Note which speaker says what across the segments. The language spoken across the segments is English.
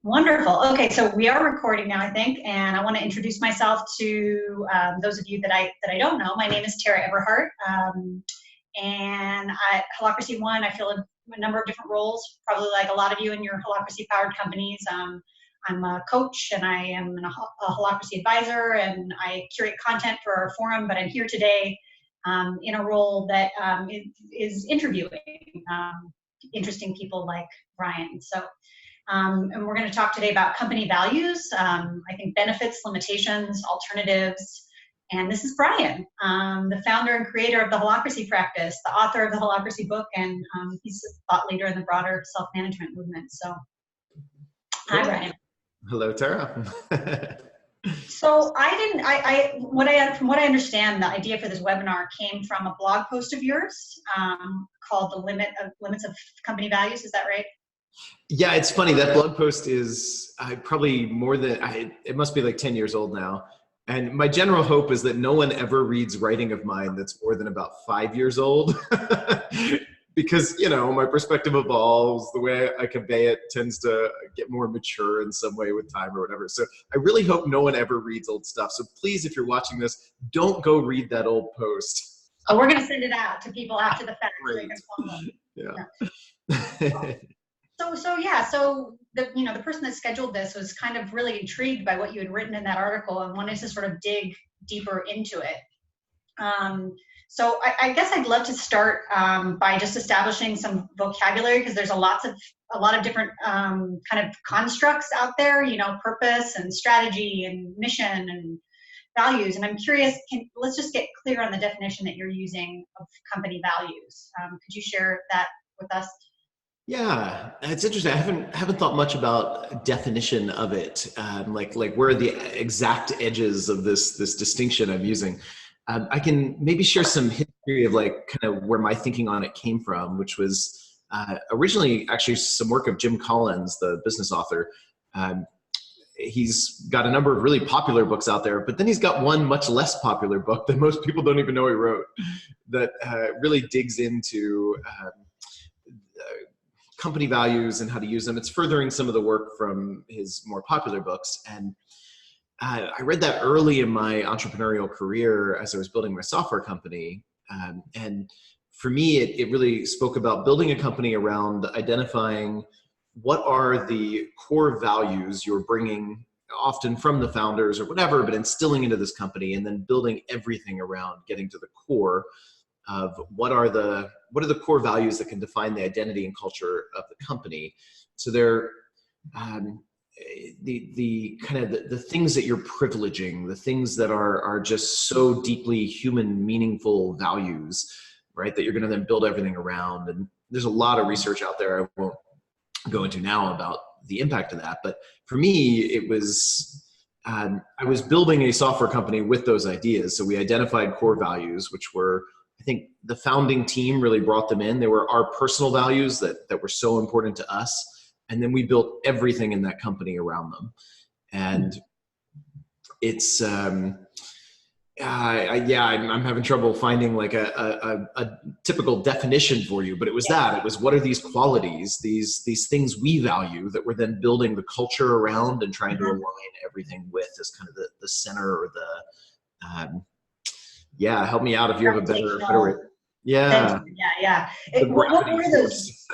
Speaker 1: Wonderful. Okay, so we are recording now, I think, and I want to introduce myself to those of you that I don't know. My name is Tara Everhart, and at Holacracy One, I fill a number of different roles, probably like a lot of you in your Holacracy-powered companies. I'm a coach, and I am a Holacracy advisor, and I curate content for our forum, but I'm here today in a role that is interviewing interesting people like Brian. So. And we're going to talk today about company values, I think benefits, limitations, alternatives. And this is Brian, the founder and creator of the Holacracy practice, the author of the Holacracy book, and he's a thought leader in the broader self-management movement. So, hi, Brian.
Speaker 2: Hello, Tara.
Speaker 1: So from what I understand, the idea for this webinar came from a blog post of yours called "The Limits of Company Values." Is that right?
Speaker 2: Yeah, it's funny. That blog post is probably more than, it must be like 10 years old now. And my general hope is that no one ever reads writing of mine that's more than about 5 years old. Because, you know, my perspective evolves, the way I convey it tends to get more mature in some way with time or whatever. So I really hope no one ever reads old stuff. So please, if you're watching this, don't go read that old post.
Speaker 1: Oh, we're going to send it out to people after the fact. So they can follow.
Speaker 2: Yeah.
Speaker 1: So the person that scheduled this was kind of really intrigued by what you had written in that article and wanted to sort of dig deeper into it. So I guess I'd love to start by just establishing some vocabulary, because there's a lot of different kind of constructs out there, you know, purpose and strategy and mission and values. And I'm curious, let's just get clear on the definition that you're using of company values. Could you share that with us?
Speaker 2: Yeah, it's interesting. I haven't thought much about definition of it, like where are the exact edges of this distinction I'm using. I can maybe share some history of like kind of where my thinking on it came from, which was originally actually some work of Jim Collins, the business author. He's got a number of really popular books out there, but then he's got one much less popular book that most people don't even know he wrote that really digs into company values and how to use them. It's furthering some of the work from his more popular books. And I read that early in my entrepreneurial career as I was building my software company. And for me, it really spoke about building a company around identifying what are the core values you're bringing, often from the founders or whatever, but instilling into this company, and then building everything around getting to the core of what are the core values that can define the identity and culture of the company. So they're the kind of the things that you're privileging, the things that are just so deeply human, meaningful values, right? That you're going to then build everything around. And there's a lot of research out there I won't go into now about the impact of that. But for me, it was I was building a software company with those ideas. So we identified core values, which were, I think the founding team really brought them in. They were our personal values that were so important to us. And then we built everything in that company around them. And it's, I'm having trouble finding like a typical definition for you, but it was that. It was, what are these qualities, these things we value that we're then building the culture around and trying to align everything with as kind of the center or the, help me out if you have a better way. Yeah.
Speaker 1: What were those?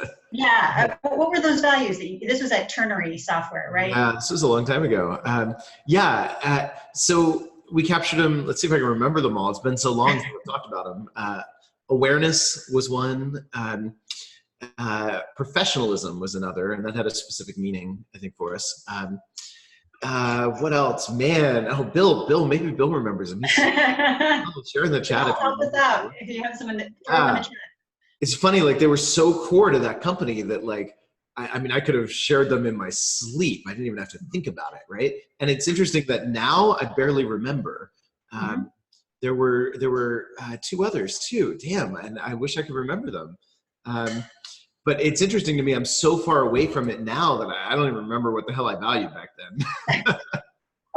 Speaker 1: What were those values? This was at Ternary Software, right?
Speaker 2: Yeah, this was a long time ago. So we captured them. Let's see if I can remember them all. It's been so long since we've talked about them. Awareness was one. Professionalism was another, and that had a specific meaning, I think, for us. What else? Man, Bill, maybe Bill remembers him. Share in the chat.
Speaker 1: Help us out if you have some in the chat.
Speaker 2: It's funny, like they were so core to that company that like, I mean, I could have shared them in my sleep. I didn't even have to think about it, right? And it's interesting that now I barely remember. There were two others too. Damn, and I wish I could remember them. But it's interesting to me, I'm so far away from it now that I don't even remember what the hell I valued back then.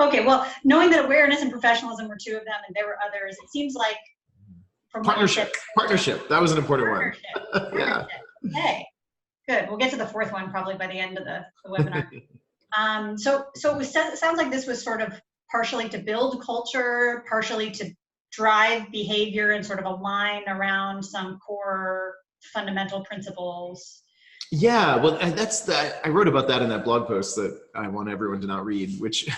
Speaker 1: Okay, well, knowing that awareness and professionalism were two of them and there were others, it seems like from
Speaker 2: partnership. That was an important one. Yeah.
Speaker 1: Hey, good. We'll get to the fourth one probably by the end of the webinar. So it sounds like this was sort of partially to build culture, partially to drive behavior and sort of align around some core fundamental principles.
Speaker 2: Yeah, well, and I wrote about that in that blog post that I want everyone to not read, which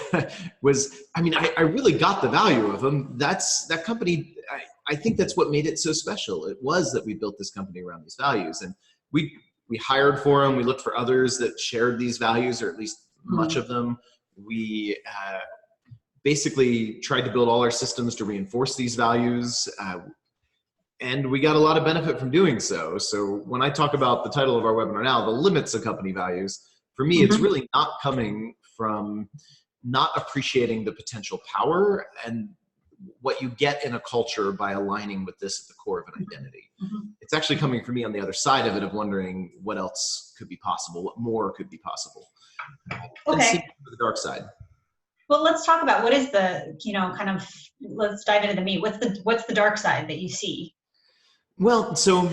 Speaker 2: was, I mean, I really got the value of them. That company, I think that's what made it so special. It was that we built this company around these values, and we hired for them. We looked for others that shared these values, or at least much of them. We basically tried to build all our systems to reinforce these values. And we got a lot of benefit from doing so. So when I talk about the title of our webinar now, the limits of company values, for me, it's really not coming from not appreciating the potential power and what you get in a culture by aligning with this at the core of an identity. It's actually coming from me on the other side of it, of wondering what else could be possible, what more could be possible.
Speaker 1: Okay.
Speaker 2: The dark side.
Speaker 1: Well, let's talk about what is the, let's dive into the meat. What's the dark side that you see?
Speaker 2: Well, so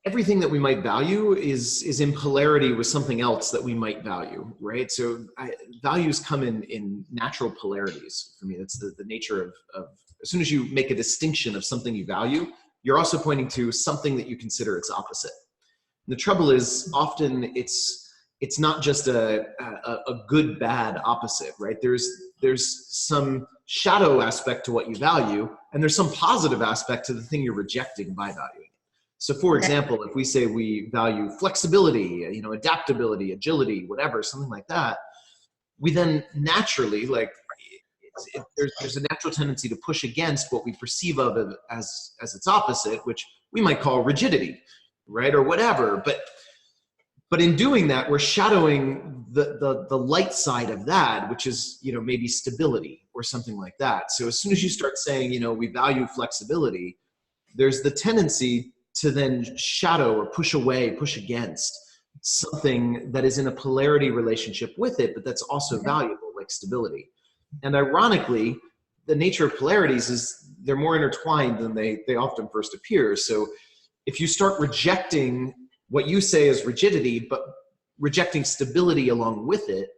Speaker 2: everything that we might value is in polarity with something else that we might value, right? So values come in natural polarities for me. That's the nature of, as soon as you make a distinction of something you value, you're also pointing to something that you consider its opposite. And the trouble is often it's not just a good, bad opposite, right? There's some shadow aspect to what you value, and there's some positive aspect to the thing you're rejecting by valuing it. So for example, if we say we value flexibility, adaptability, agility, whatever, something like that, we then naturally, there's a natural tendency to push against what we perceive of as its opposite, which we might call rigidity, right? Or whatever. But in doing that, we're shadowing the light side of that, which is, maybe stability or something like that. So as soon as you start saying, we value flexibility, there's the tendency to then shadow or push away, push against something that is in a polarity relationship with it, but that's also valuable, like stability. And ironically, the nature of polarities is they're more intertwined than they often first appear. So if you start rejecting what you say is rigidity, but rejecting stability along with it,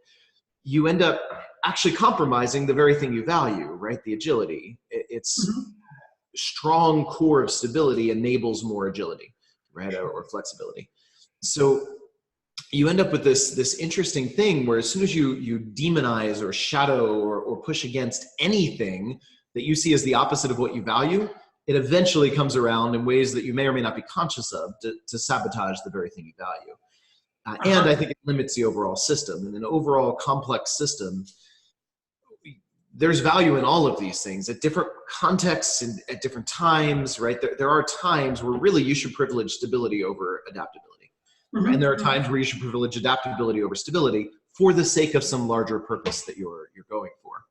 Speaker 2: you end up actually compromising the very thing you value, right? The agility. It's strong core of stability enables more agility, right? Or flexibility. So you end up with this interesting thing where as soon as you demonize or shadow or push against anything that you see as the opposite of what you value, it eventually comes around in ways that you may or may not be conscious of to sabotage the very thing you value. And I think it limits the overall system. In an overall complex system, there's value in all of these things at different contexts and at different times, right? There are times where really you should privilege stability over adaptability. And there are times where you should privilege adaptability over stability for the sake of some larger purpose that you're going for.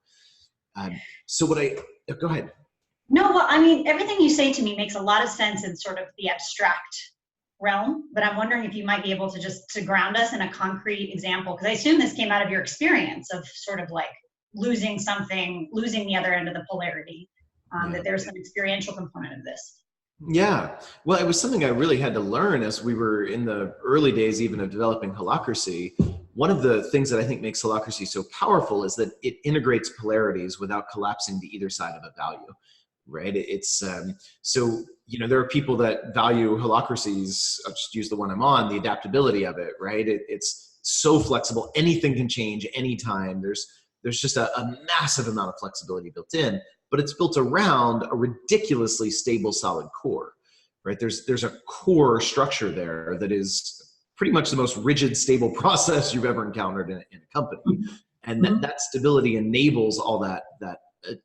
Speaker 2: Go ahead.
Speaker 1: No, well, I mean, everything you say to me makes a lot of sense in sort of the abstract realm, but I'm wondering if you might be able to to ground us in a concrete example, because I assume this came out of your experience of sort of like losing the other end of the polarity, that there's some experiential component of this.
Speaker 2: Yeah, well, it was something I really had to learn as we were in the early days even of developing Holacracy. One of the things that I think makes Holacracy so powerful is that it integrates polarities without collapsing to either side of a value. Right? It's so there are people that value Holacracies. I'll just use the one I'm on, the adaptability of it. Right? It's so flexible. Anything can change anytime. There's just a massive amount of flexibility built in, but it's built around a ridiculously stable, solid core. Right? There's a core structure there that is pretty much the most rigid, stable process you've ever encountered in a company, and that stability enables all that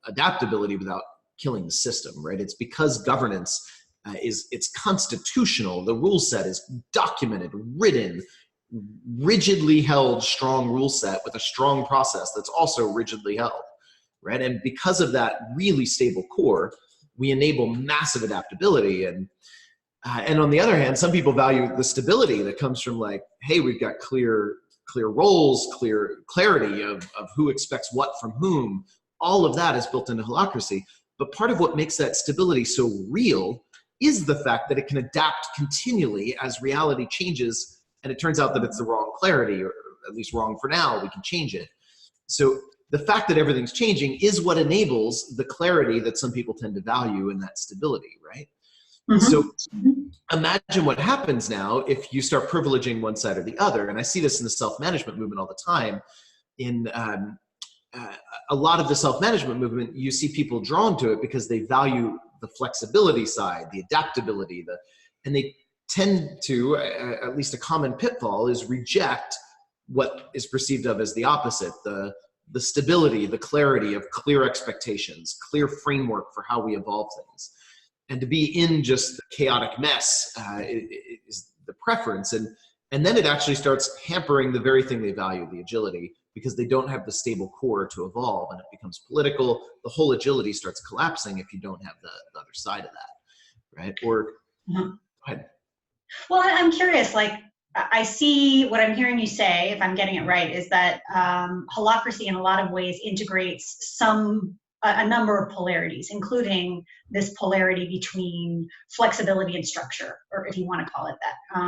Speaker 2: adaptability without killing the system, right? It's because governance it's constitutional. The rule set is documented, written, rigidly held, strong rule set with a strong process that's also rigidly held, right? And because of that really stable core, we enable massive adaptability. And on the other hand, some people value the stability that comes from like, hey, we've got clear roles, clarity of who expects what from whom. All of that is built into Holacracy. But part of what makes that stability so real is the fact that it can adapt continually as reality changes And it turns out that it's the wrong clarity, or at least wrong for now. We can change it. So the fact that everything's changing is what enables the clarity that some people tend to value and that stability, right? So imagine what happens now if you start privileging one side or the other. And I see this in the self-management movement all the time. In a lot of the self-management movement, you see people drawn to it because they value the flexibility side, the adaptability, and they tend to, at least a common pitfall, is reject what is perceived of as the opposite, the stability, the clarity of clear expectations, clear framework for how we evolve things. And to be in just the chaotic mess is the preference. And then it actually starts hampering the very thing they value, the agility, because they don't have the stable core to evolve, and it becomes political. The whole agility starts collapsing if you don't have the other side of that, right? Or, go ahead.
Speaker 1: Well, I'm curious, like, I see what I'm hearing you say, if I'm getting it right, is that Holacracy in a lot of ways integrates a number of polarities, including this polarity between flexibility and structure, or if you want to call it that.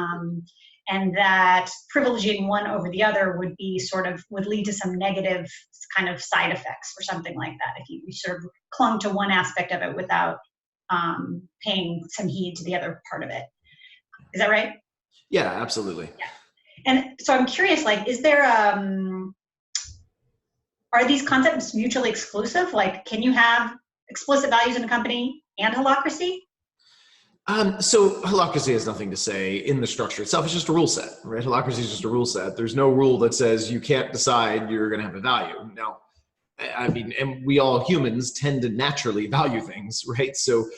Speaker 1: And that privileging one over the other would lead to some negative kind of side effects or something like that, if you sort of clung to one aspect of it without paying some heed to the other part of it. Is that right?
Speaker 2: Yeah, absolutely.
Speaker 1: Yeah. And so I'm curious, like, is there, are these concepts mutually exclusive? Like, can you have explicit values in a company and Holacracy?
Speaker 2: So Holacracy has nothing to say in the structure itself. It's just a rule set, right? Holacracy is just a rule set. There's no rule that says you can't decide you're going to have a value. Now, I mean, and we all humans tend to naturally value things, right? So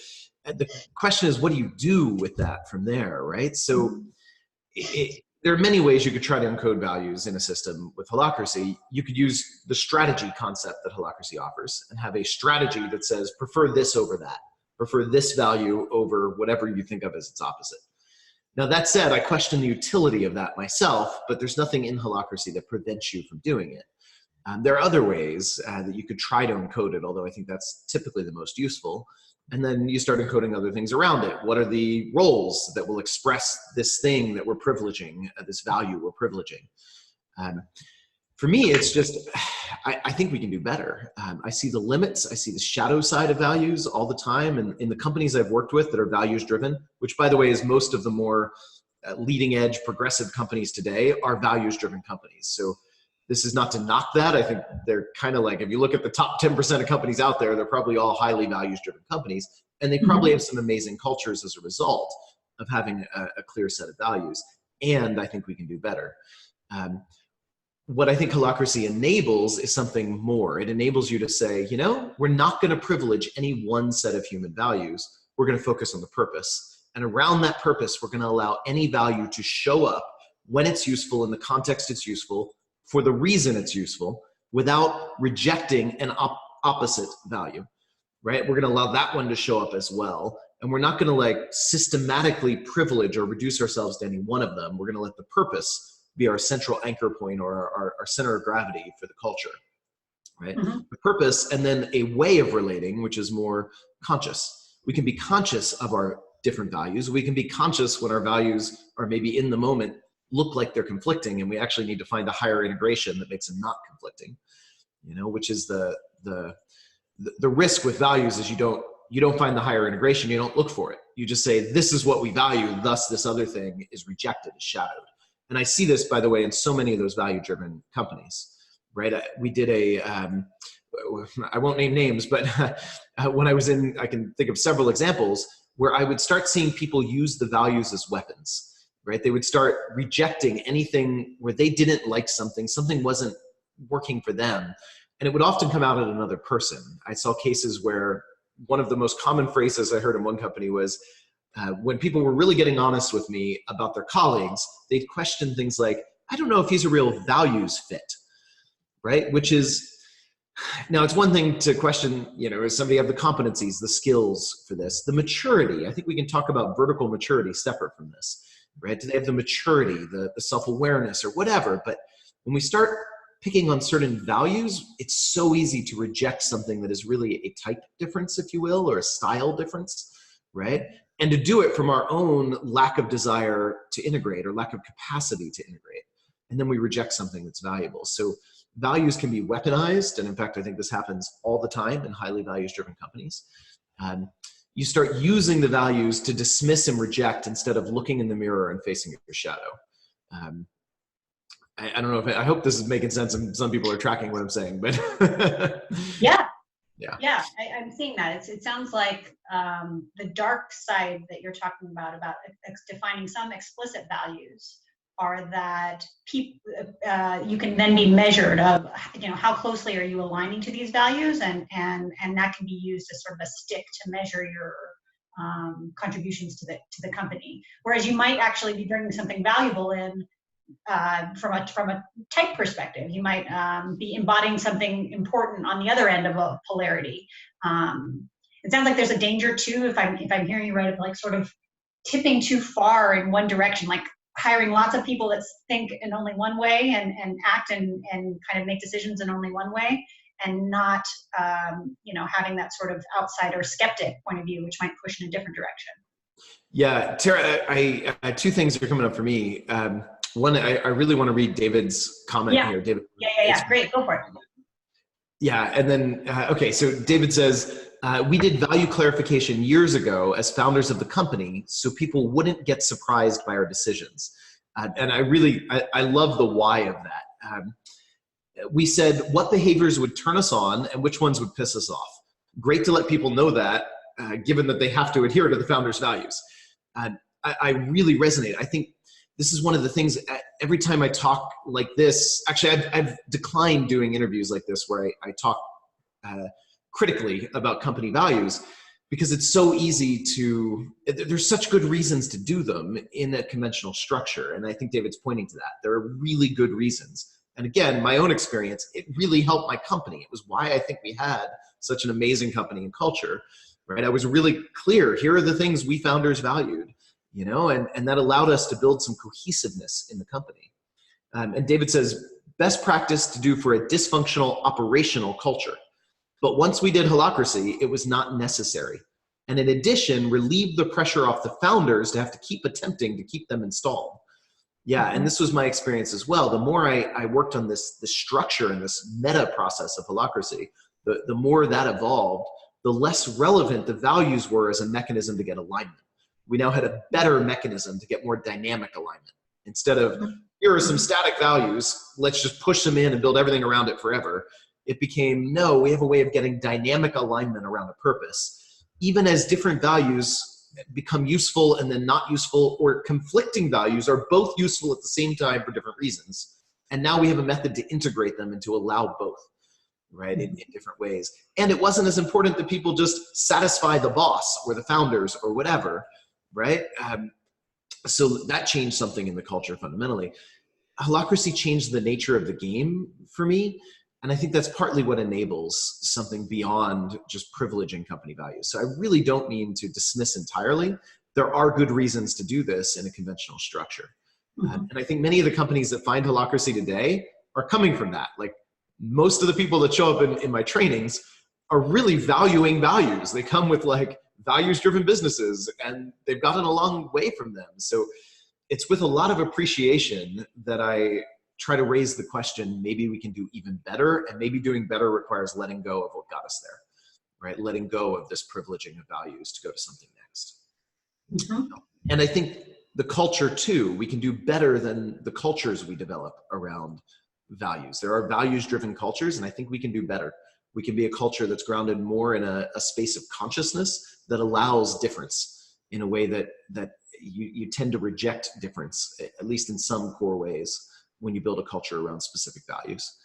Speaker 2: the question is, what do you do with that from there, right? So there are many ways you could try to encode values in a system with Holacracy. You could use the strategy concept that Holacracy offers and have a strategy that says, prefer this over that. Prefer this value over whatever you think of as its opposite. Now, that said, I question the utility of that myself, but there's nothing in Holacracy that prevents you from doing it. There are other ways that you could try to encode it, although I think that's typically the most useful. And then you start encoding other things around it. What are the roles that will express this thing that we're privileging, this value we're privileging? For me, it's just, I think we can do better. I see the limits. I see the shadow side of values all the time. And in the companies I've worked with that are values driven, which by the way is most of the more leading edge progressive companies today, are values driven companies. So this is not to knock that. I think they're kind of like, if you look at the top 10% of companies out there, they're probably all highly values driven companies. And they probably have some amazing cultures as a result of having a clear set of values. And I think we can do better. What I think Holacracy enables is something more. It enables you to say, you know, we're not going to privilege any one set of human values. We're going to focus on the purpose. And around that purpose, we're going to allow any value to show up when it's useful, in the context it's useful, for the reason it's useful, without rejecting an opposite value, right? We're going to allow that one to show up as well. And we're not going to like systematically privilege or reduce ourselves to any one of them. We're going to let the purpose be our central anchor point, or our center of gravity for the culture, right? The purpose, and then a way of relating, which is more conscious. We can be conscious of our different values. We can be conscious when our values are maybe in the moment look like they're conflicting, and we actually need to find a higher integration that makes them not conflicting, you know, which is the risk with values is you don't find the higher integration, you don't look for it. You just say, this is what we value, thus this other thing is rejected, is shadowed. And I see this, by the way, in so many of those value-driven companies, right? We did I won't name names, but when I was I can think of several examples where I would start seeing people use the values as weapons, right? They would start rejecting anything where they didn't like something wasn't working for them. And it would often come out at another person. I saw cases where one of the most common phrases I heard in one company was, when people were really getting honest with me about their colleagues, they'd question things like, I don't know if he's a real values fit, right? Which is, now it's one thing to question, you know, does somebody have the competencies, the skills for this, the maturity. I think we can talk about vertical maturity separate from this, right? Do they have the maturity, the self-awareness or whatever? But when we start picking on certain values, it's so easy to reject something that is really a type difference, if you will, or a style difference, right? and to do it from our own lack of desire to integrate or lack of capacity to integrate. And then we reject something that's valuable. So values can be weaponized. And in fact, I think this happens all the time in highly values-driven companies. You start using the values to dismiss and reject instead of looking in the mirror and facing your shadow. I don't know if I hope this is making sense and some people are tracking what I'm saying, but
Speaker 1: yeah.
Speaker 2: Yeah.
Speaker 1: Yeah, I'm seeing that. It sounds like the dark side that you're talking about defining some explicit values are that people, you can then be measured of, how closely are you aligning to these values, and that can be used as sort of a stick to measure your contributions to the company. Whereas you might actually be bringing something valuable in. From a type perspective, you might be embodying something important on the other end of a polarity. It sounds like there's a danger too, if I'm hearing you right, of like sort of tipping too far in one direction, like hiring lots of people that think in only one way and act and kind of make decisions in only one way, and not having that sort of outsider skeptic point of view, which might push in a different direction.
Speaker 2: Yeah, Tara, I two things are coming up for me. One, I really want to read David's comment here. David.
Speaker 1: Yeah. Great, go for it.
Speaker 2: Yeah, and then, okay, so David says, we did value clarification years ago as founders of the company so people wouldn't get surprised by our decisions. And I love the why of that. We said what behaviors would turn us on and which ones would piss us off. Great to let people know that, given that they have to adhere to the founders' values. I really resonate. I think this is one of the things, every time I talk like this, actually I've declined doing interviews like this where I talk critically about company values, because it's so easy there's such good reasons to do them in a conventional structure. And I think David's pointing to that. There are really good reasons. And again, my own experience, it really helped my company. It was why I think we had such an amazing company and culture, right? I was really clear, here are the things we founders valued. And that allowed us to build some cohesiveness in the company. And David says, best practice to do for a dysfunctional operational culture. But once we did Holacracy, it was not necessary. And in addition, relieved the pressure off the founders to have to keep attempting to keep them installed. Yeah, and this was my experience as well. The more I worked on this structure and this meta process of Holacracy, the more that evolved, the less relevant the values were as a mechanism to get alignment. We now had a better mechanism to get more dynamic alignment. Instead of, here are some static values, let's just push them in and build everything around it forever. It became, no, we have a way of getting dynamic alignment around a purpose. Even as different values become useful and then not useful, or conflicting values are both useful at the same time for different reasons. And now we have a method to integrate them and to allow both, right, in different ways. And it wasn't as important that people just satisfy the boss or the founders or whatever, right? So that changed something in the culture fundamentally. Holacracy changed the nature of the game for me. And I think that's partly what enables something beyond just privileging company values. So I really don't mean to dismiss entirely. There are good reasons to do this in a conventional structure. And I think many of the companies that find Holacracy today are coming from that. Like most of the people that show up in my trainings are really valuing values. They come with like values-driven businesses and they've gotten a long way from them. So it's with a lot of appreciation that I try to raise the question, maybe we can do even better, and maybe doing better requires letting go of what got us there, right? Letting go of this privileging of values to go to something next. And I think the culture too, we can do better than the cultures we develop around values. There are values-driven cultures, and I think we can do better. We can be a culture that's grounded more in a space of consciousness that allows difference in a way that you tend to reject difference, at least in some core ways, when you build a culture around specific values.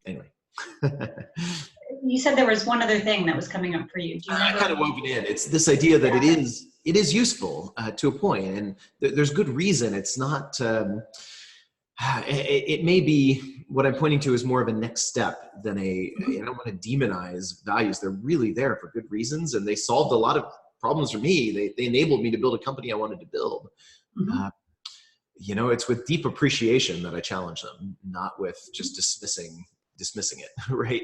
Speaker 2: Anyway.
Speaker 1: You said there was one other thing that was coming up for you. Do you
Speaker 2: I kind of wove it in. It's this idea that it is useful to a point, and there's good reason. It's not, it may be, what I'm pointing to is more of a next step than I don't want to demonize values. They're really there for good reasons, and they solved a lot of problems for me. They enabled me to build a company I wanted to build. It's with deep appreciation that I challenge them, not with just dismissing it, right?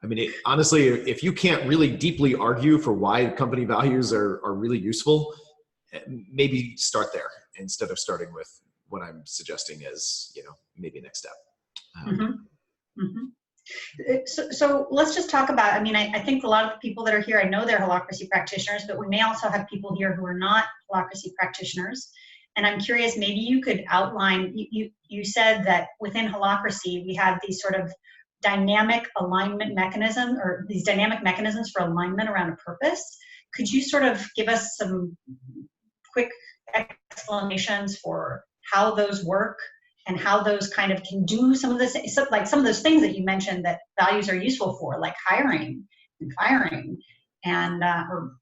Speaker 2: I mean, honestly, if you can't really deeply argue for why company values are really useful, maybe start there instead of starting with what I'm suggesting as, maybe next step.
Speaker 1: So let's just talk about, I think a lot of the people that are here, I know they're Holacracy practitioners, but we may also have people here who are not Holacracy practitioners. And I'm curious, maybe you could outline, you said that within Holacracy, we have these sort of dynamic alignment mechanism, or these dynamic mechanisms for alignment around a purpose. Could you sort of give us some quick explanations for how those work and how those kind of can do some of this, like some of those things that you mentioned that values are useful for, like hiring and firing, and or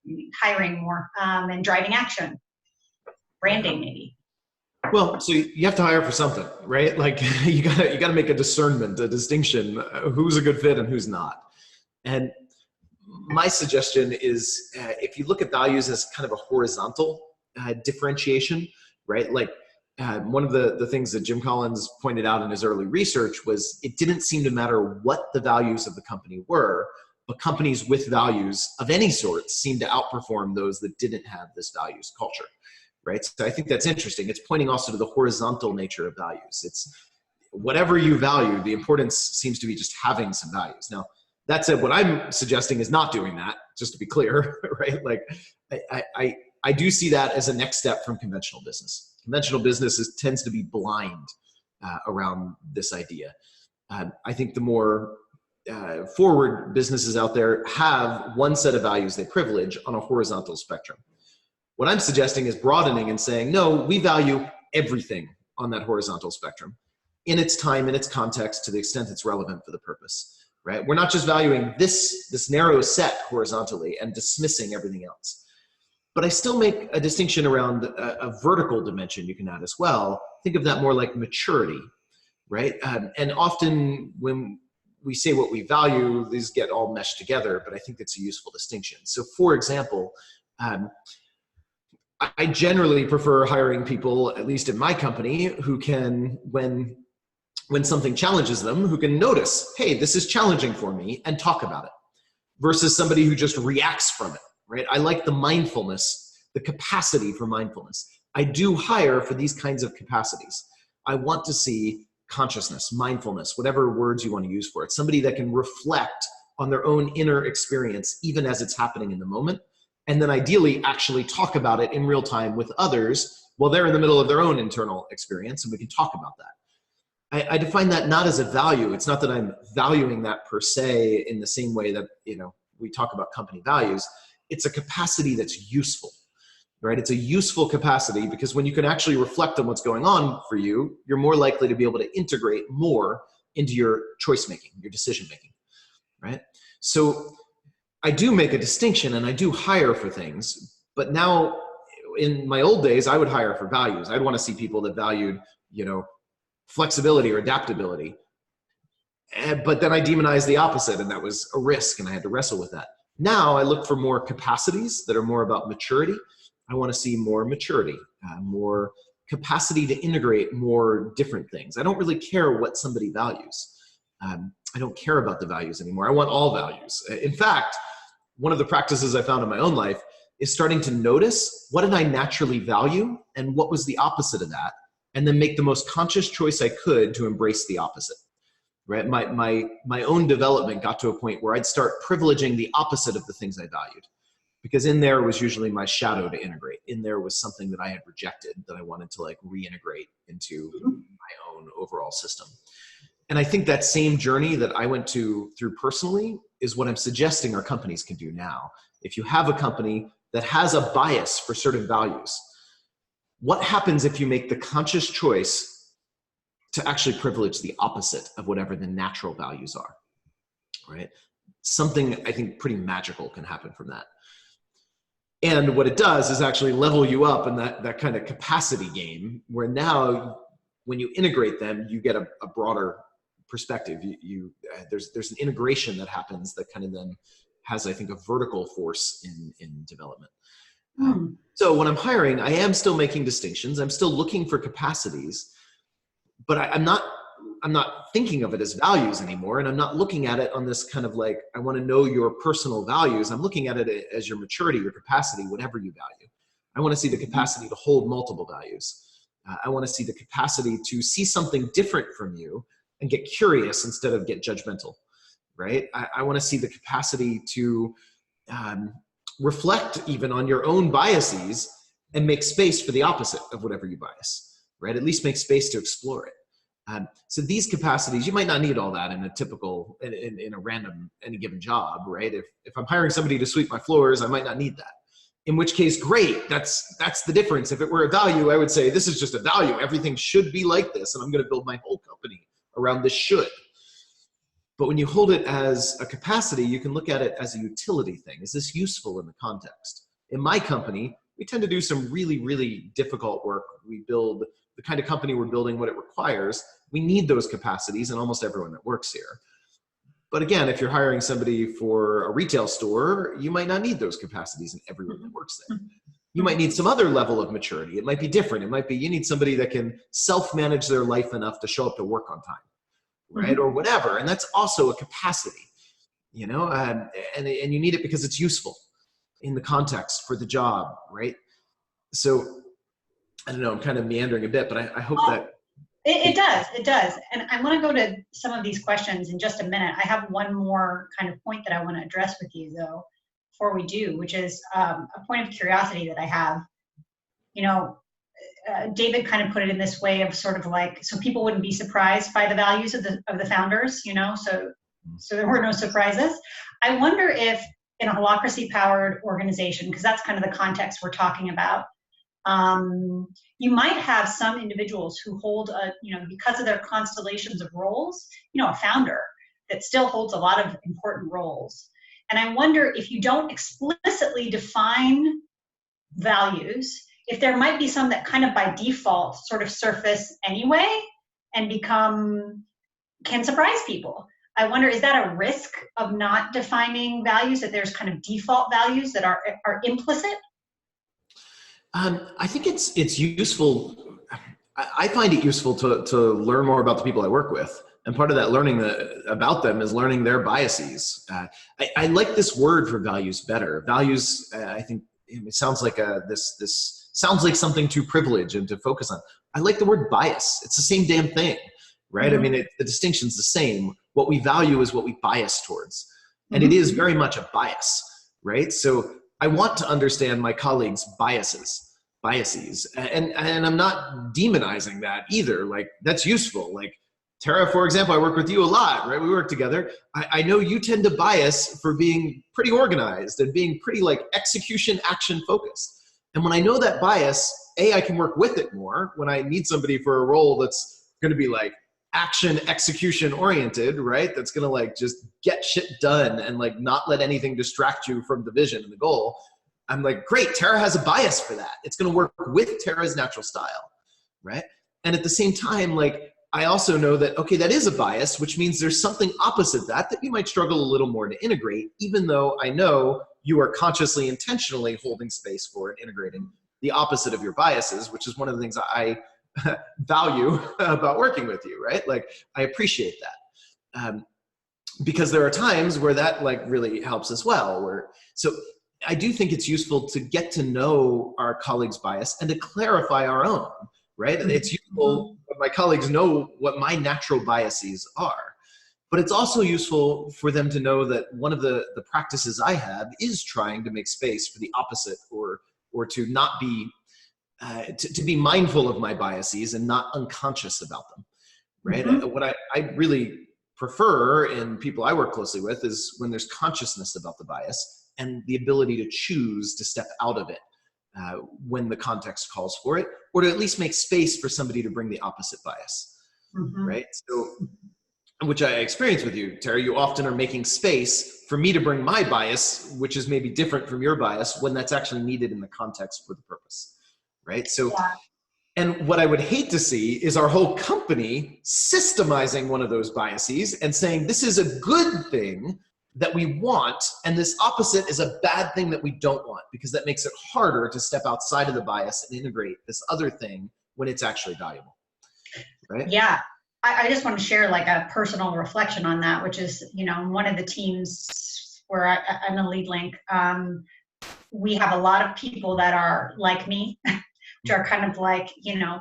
Speaker 1: hiring more, and driving action, branding maybe.
Speaker 2: Well, so you have to hire for something, right? Like you gotta make a discernment, a distinction, who's a good fit and who's not. And my suggestion is, if you look at values as kind of a horizontal differentiation, right? Like one of the things that Jim Collins pointed out in his early research was it didn't seem to matter what the values of the company were, but companies with values of any sort seemed to outperform those that didn't have this values culture. Right? So I think that's interesting. It's pointing also to the horizontal nature of values. It's whatever you value, the importance seems to be just having some values. Now, that said, what I'm suggesting is not doing that, just to be clear, right? Like I do see that as a next step from conventional business. Conventional business tends to be blind around this idea. I think the more forward businesses out there have one set of values they privilege on a horizontal spectrum. What I'm suggesting is broadening and saying, no, we value everything on that horizontal spectrum in its time, in its context, to the extent it's relevant for the purpose, right? We're not just valuing this narrow set horizontally and dismissing everything else. But I still make a distinction around a vertical dimension you can add as well. Think of that more like maturity, right? And often when we say what we value, these get all meshed together, but I think it's a useful distinction. So for example, I generally prefer hiring people, at least in my company, who can, when something challenges them, who can notice, hey, this is challenging for me, and talk about it, versus somebody who just reacts from it, right? I like the mindfulness, the capacity for mindfulness. I do hire for these kinds of capacities. I want to see consciousness, mindfulness, whatever words you want to use for it, somebody that can reflect on their own inner experience, even as it's happening in the moment, and then ideally actually talk about it in real time with others while they're in the middle of their own internal experience, and we can talk about that. I define that not as a value. It's not that I'm valuing that per se in the same way that, we talk about company values. It's a capacity that's useful, right? It's a useful capacity because when you can actually reflect on what's going on for you, you're more likely to be able to integrate more into your choice making, your decision making, right? So I do make a distinction and I do hire for things, but now in my old days, I would hire for values. I'd want to see people that valued, flexibility or adaptability. But then I demonized the opposite, and that was a risk, and I had to wrestle with that. Now I look for more capacities that are more about maturity. I want to see more maturity, more capacity to integrate more different things. I don't really care what somebody values. I don't care about the values anymore. I want all values. In fact, one of the practices I found in my own life is starting to notice what did I naturally value and what was the opposite of that, and then make the most conscious choice I could to embrace the opposite, right? My own development got to a point where I'd start privileging the opposite of the things I valued, because in there was usually my shadow to integrate. In there was something that I had rejected that I wanted to reintegrate into my own overall system. And I think that same journey that I went through personally is what I'm suggesting our companies can do now. If you have a company that has a bias for certain values, what happens if you make the conscious choice to actually privilege the opposite of whatever the natural values are, right? Something I think pretty magical can happen from that. And what it does is actually level you up in that kind of capacity game, where now when you integrate them, you get a broader perspective. There's an integration that happens that kind of then has, I think, a vertical force in development. So when I'm hiring, I am still making distinctions. I'm still looking for capacities, but I'm not thinking of it as values anymore. And I'm not looking at it on this kind of like, I want to know your personal values. I'm looking at it as your maturity, your capacity, whatever you value. I want to see the capacity to hold multiple values. I want to see the capacity to see something different from you and get curious instead of get judgmental, right? I want to see the capacity to reflect even on your own biases and make space for the opposite of whatever you bias, right? At least make space to explore it. So these capacities, you might not need all that in a typical, in a random, any given job, right? If I'm hiring somebody to sweep my floors, I might not need that. In which case, great, that's the difference. If it were a value, I would say, this is just a value. Everything should be like this, and I'm gonna build my whole company around this should. But when you hold it as a capacity, you can look at it as a utility thing. Is this useful in the context? In my company, we tend to do some really, really difficult work. We build the kind of company we're building, what it requires. We need those capacities in almost everyone that works here. But again, if you're hiring somebody for a retail store, you might not need those capacities in everyone that works there. You might need some other level of maturity. It might be different. It might be you need somebody that can self-manage their life enough to show up to work on time, right? Or whatever. And that's also a capacity, you know, and you need it because it's useful in the context for the job, right? So I don't know, I'm kind of meandering a bit, but I hope that.
Speaker 1: It does. And I want to go to some of these questions in just a minute. I have one more kind of point that I want to address with you, though, before we do, which is a point of curiosity that I have. You know, David kind of put it in this way of sort of like, so people wouldn't be surprised by the values of the founders, you know, so there were no surprises. I wonder if in a holacracy-powered organization, because that's kind of the context we're talking about, you might have some individuals who hold you know, because of their constellations of roles, you know, a founder that still holds a lot of important roles. And I wonder if you don't explicitly define values, if there might be some that kind of by default sort of surface anyway and can surprise people. I wonder, is that a risk of not defining values, that there's kind of default values that are implicit?
Speaker 2: I think it's useful. I find it useful to learn more about the people I work with. And part of that learning about them is learning their biases. I like this word for values better. Values, I think it sounds like this sounds like something to privilege and to focus on. I like the word bias. It's the same damn thing, right? I mean, the distinction's the same. What we value is what we bias towards. And it is very much a bias, right? So I want to understand my colleagues' biases, and I'm not demonizing that either. Like, that's useful. Like, Tara, for example, I work with you a lot, right? We work together. I know you tend to bias for being pretty organized and being pretty like execution, action focused. And when I know that bias, I can work with it more when I need somebody for a role that's going to be like action, execution oriented, right? That's going to like just get shit done and like not let anything distract you from the vision and the goal. I'm like, great, Tara has a bias for that. It's going to work with Tara's natural style, right? And at the same time, like, I also know that, okay, that is a bias, which means there's something opposite that you might struggle a little more to integrate, even though I know you are consciously, intentionally holding space for it, integrating the opposite of your biases, which is one of the things I value about working with you, right? Like, I appreciate that. Because there are times where that like really helps as well. So I do think it's useful to get to know our colleagues' bias and to clarify our own, right? It's useful when my colleagues know what my natural biases are. But it's also useful for them to know that one of the practices I have is trying to make space for the opposite, or to not be, to be mindful of my biases and not unconscious about them, right? What I really prefer in people I work closely with is when there's consciousness about the bias and the ability to choose to step out of it when the context calls for it, or to at least make space for somebody to bring the opposite bias, right? So, which I experience with you, Tara, you often are making space for me to bring my bias, which is maybe different from your bias, when that's actually needed in the context for the purpose, right? So, and what I would hate to see is our whole company systemizing one of those biases and saying, this is a good thing that we want, and this opposite is a bad thing that we don't want, because that makes it harder to step outside of the bias and integrate this other thing when it's actually valuable, right?
Speaker 1: Yeah. I just want to share like a personal reflection on that, which is, one of the teams where I'm a lead link. We have a lot of people that are like me, which are kind of like,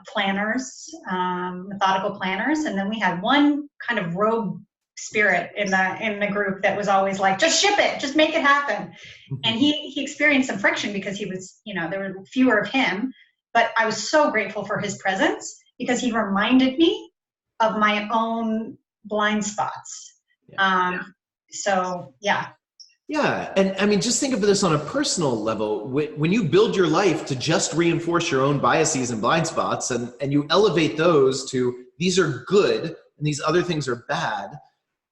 Speaker 1: planners, methodical planners. And then we had one kind of rogue spirit in the group that was always like, just ship it, just make it happen. And he experienced some friction because he was, there were fewer of him, but I was so grateful for his presence because he reminded me of my own blind spots. So yeah.
Speaker 2: Yeah, and I mean, just think of this on a personal level. When you build your life to just reinforce your own biases and blind spots, and you elevate those to these are good and these other things are bad,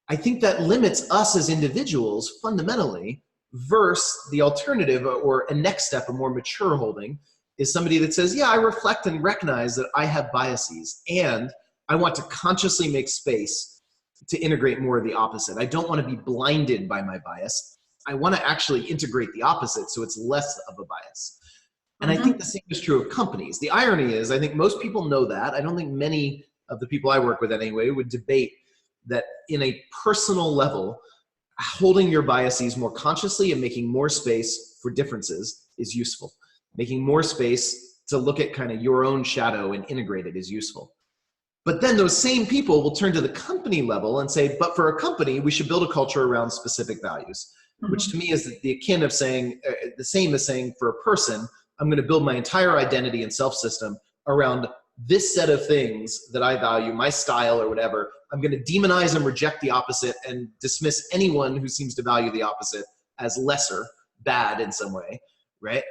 Speaker 2: I think that limits us as individuals fundamentally, versus the alternative or a next step, a more mature holding, is somebody that says, yeah, I reflect and recognize that I have biases and I want to consciously make space to integrate more of the opposite. I don't want to be blinded by my bias. I want to actually integrate the opposite so it's less of a bias. And I think the same is true of companies. The irony is, I think most people know that. I don't think many of the people I work with anyway would debate that in a personal level, holding your biases more consciously and making more space for differences is useful. Making more space to look at kind of your own shadow and integrate it is useful. But then those same people will turn to the company level and say, but for a company, we should build a culture around specific values. Which to me is the akin of saying, the same as saying for a person, I'm going to build my entire identity and self-system around this set of things that I value, my style or whatever. I'm going to demonize and reject the opposite and dismiss anyone who seems to value the opposite as lesser, bad in some way, right?